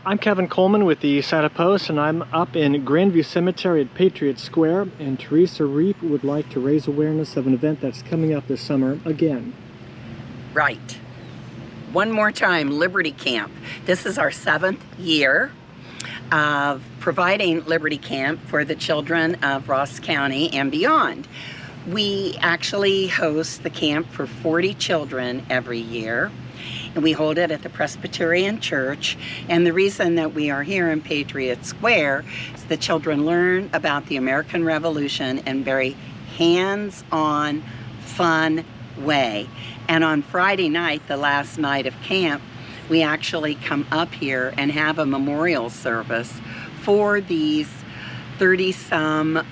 I'm Kevin Coleman with the Santa Post, and I'm up in Grandview Cemetery at Patriot Square, and Terressa Reep would like to raise awareness of an event that's coming up this summer again. Right. One more time, Liberty Camp. This is our 7th year of providing Liberty Camp for the children of Ross County and beyond. We actually host the camp for 40 children every year, and we hold it at the Presbyterian Church. And the reason that we are here in Patriot Square is the children learn about the American Revolution in a very hands-on, fun way. And on Friday night, the last night of camp, we actually come up here and have a memorial service for these 30-some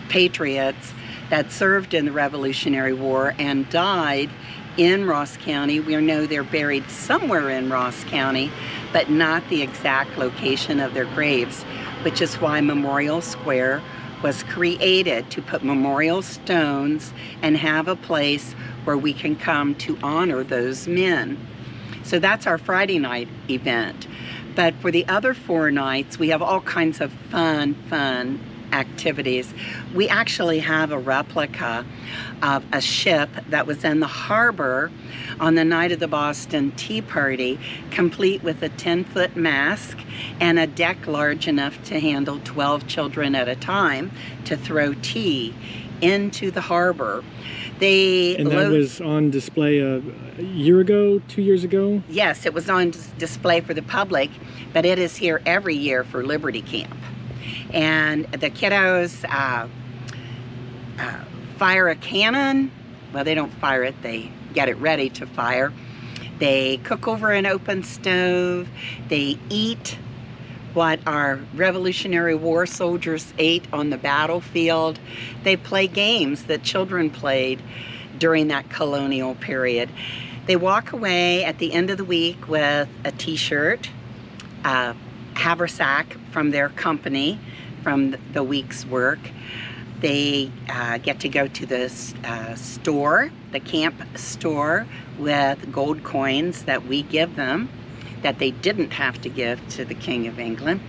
patriots that served in the Revolutionary War and died in Ross County. We know they're buried somewhere in Ross County, but not the exact location of their graves, which is why Memorial Square was created, to put memorial stones and have a place where we can come to honor those men. So that's our Friday night event. But for the other 4 nights, we have all kinds of fun activities. We actually have a replica of a ship that was in the harbor on the night of the Boston Tea Party, complete with a 10-foot mast and a deck large enough to handle 12 children at a time to throw tea into the harbor. And that was on display a year ago, 2 years ago? Yes, it was on display for the public, but it is here every year for Liberty Camp. And the kiddos fire a cannon. Well, they don't fire it, they get it ready to fire. They cook over an open stove. They eat what our Revolutionary War soldiers ate on the battlefield. They play games that children played during that colonial period. They walk away at the end of the week with a t-shirt, a haversack from their company, from the week's work. They get to go to the store, the camp store, with gold coins that we give them, that they didn't have to give to the King of England.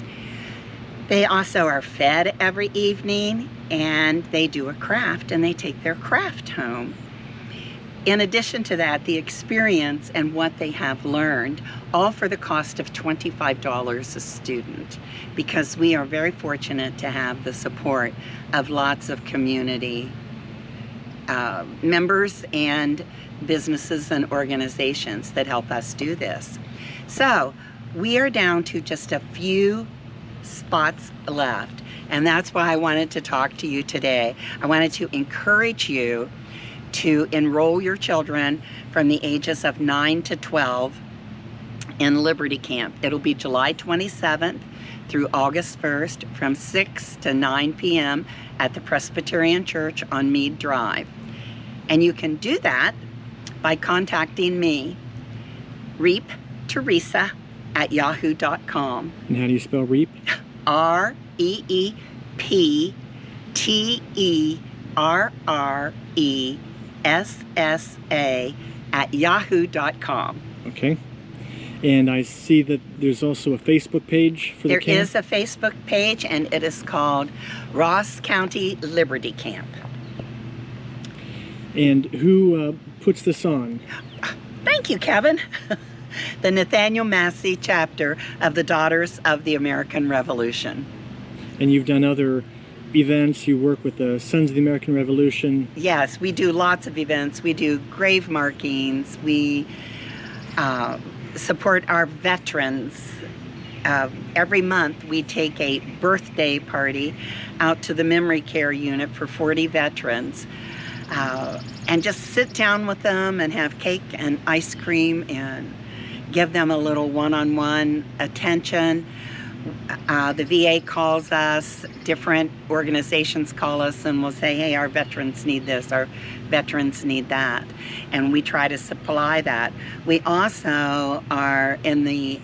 They also are fed every evening, and they do a craft, and they take their craft home. In addition to that, the experience and what they have learned, all for the cost of $25 a student, because we are very fortunate to have the support of lots of community members and businesses and organizations that help us do this. So we are down to just a few spots left, and that's why I wanted to talk to you today. I wanted to encourage you to enroll your children from the ages of 9 to 12 in Liberty Camp. It'll be July 27th through August 1st from 6 to 9 p.m. at the Presbyterian Church on Mead Drive. And you can do that by contacting me, Reep Terressa at yahoo.com. And how do you spell Reep? REEPTERRESSA at yahoo.com. Okay. And I see that there's also a Facebook page for the camp? There is a Facebook page, and it is called Ross County Liberty Camp. And who puts this on? Thank you, Kevin. The Nathaniel Massey chapter of the Daughters of the American Revolution. And you've done other events. You work with the Sons of the American Revolution. Yes, we do lots of events. We do grave markings. We support our veterans. Every month we take a birthday party out to the memory care unit for 40 veterans, and just sit down with them and have cake and ice cream and give them a little one-on-one attention. The VA calls us, different organizations call us, and will say, hey, our veterans need this, our veterans need that, and we try to supply that. We also are in the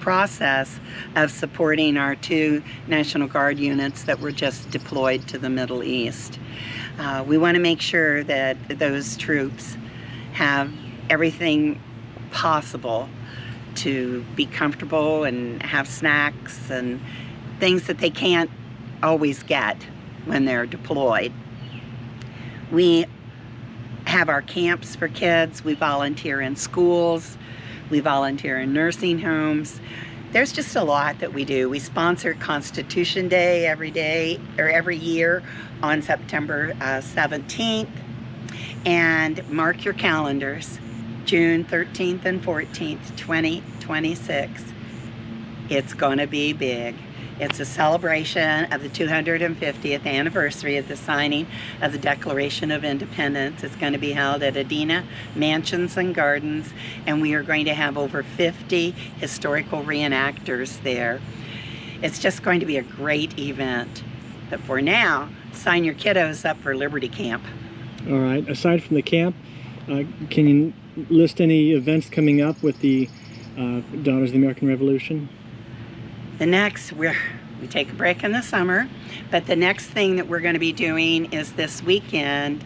process of supporting our 2 National Guard units that were just deployed to the Middle East. We want to make sure that those troops have everything possible to be comfortable and have snacks and things that they can't always get when they're deployed. We have our camps for kids. We volunteer in schools. We volunteer in nursing homes. There's just a lot that we do. We sponsor Constitution Day every year on September 17th. And mark your calendars, June 13th and 14th, 2026. It's going to be big. It's a celebration of the 250th anniversary of the signing of the Declaration of Independence. It's going to be held at Adena Mansions and Gardens, and we are going to have over 50 historical reenactors there. It's just going to be a great event. But for now, sign your kiddos up for Liberty Camp. All right. Aside from the camp, can you list any events coming up with the Daughters of the American Revolution? The next, we take a break in the summer, but the next thing that we're going to be doing is this weekend,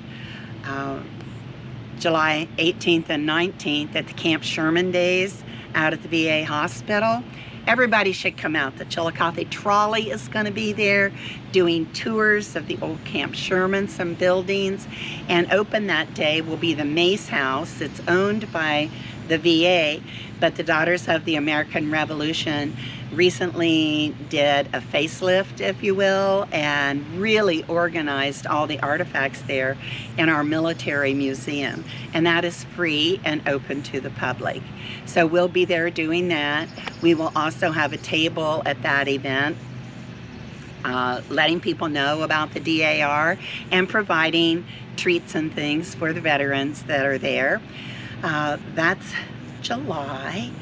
July 18th and 19th at the Camp Sherman Days out at the VA hospital. Everybody should come out. The Chillicothe Trolley is going to be there doing tours of the old Camp Sherman, some buildings, and open that day will be the Mace House. It's owned by the VA, but the Daughters of the American Revolution recently did a facelift, if you will, and really organized all the artifacts there in our military museum, and that is free and open to the public. So we'll be there doing that. We will also have a table at that event, letting people know about the DAR and providing treats and things for the veterans that are there. That's July.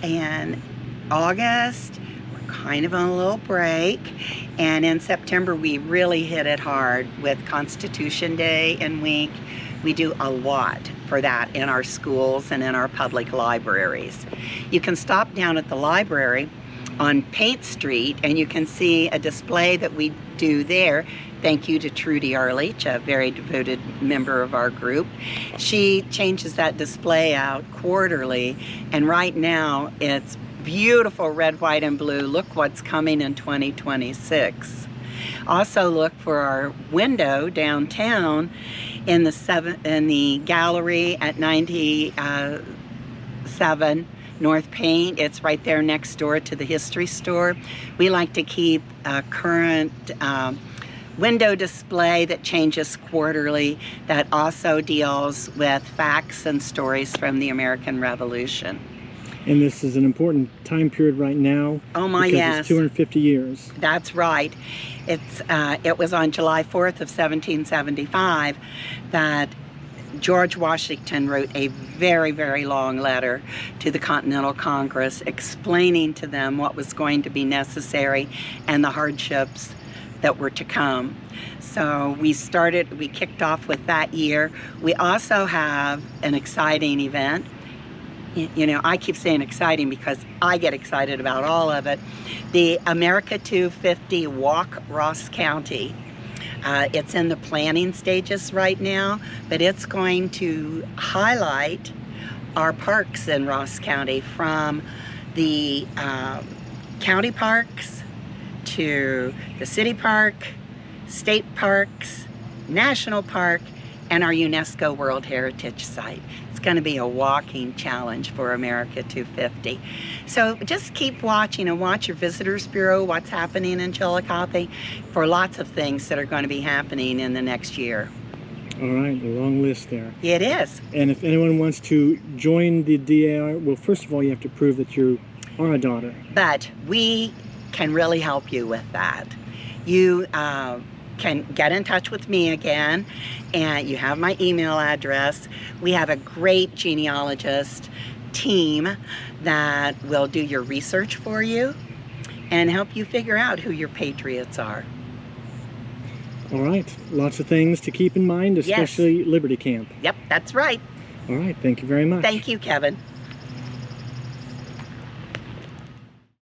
And August, we're kind of on a little break. And in September, we really hit it hard with Constitution Day and week. We do a lot for that in our schools and in our public libraries. You can stop down at the library on Paint Street and you can see a display that we do there. Thank you to Trudy Arlich, a very devoted member of our group. She changes that display out quarterly, and right now it's beautiful red, white, and blue. Look what's coming in 2026. Also look for our window downtown in the gallery at 97 North Paint. It's right there next door to the history store. We like to keep a current window display that changes quarterly that also deals with facts and stories from the American Revolution. And this is an important time period right now. Oh my, because yes. It's 250 years. That's right. It was on July 4th of 1775 that George Washington wrote a very, very long letter to the Continental Congress explaining to them what was going to be necessary and the hardships that were to come. So we kicked off with that year. We also have an exciting event. You know, I keep saying exciting because I get excited about all of it. The America 250 Walk Ross County. It's in the planning stages right now, but it's going to highlight our parks in Ross County, from the county parks to the city park, state parks, national park, and our UNESCO World Heritage Site. It's going to be a walking challenge for America 250. So just keep watching and watch your Visitors Bureau, what's happening in Chillicothe, for lots of things that are going to be happening in the next year. All right, a long list there. It is. And if anyone wants to join the DAR, well, first of all, you have to prove that you are a daughter. But we can really help you with that. You can get in touch with me again, and you have my email address. We have a great genealogist team that will do your research for you and help you figure out who your patriots are. All right, lots of things to keep in mind, especially Yes. Liberty Camp. Yep, that's right. All right, thank you very much. Thank you, Kevin.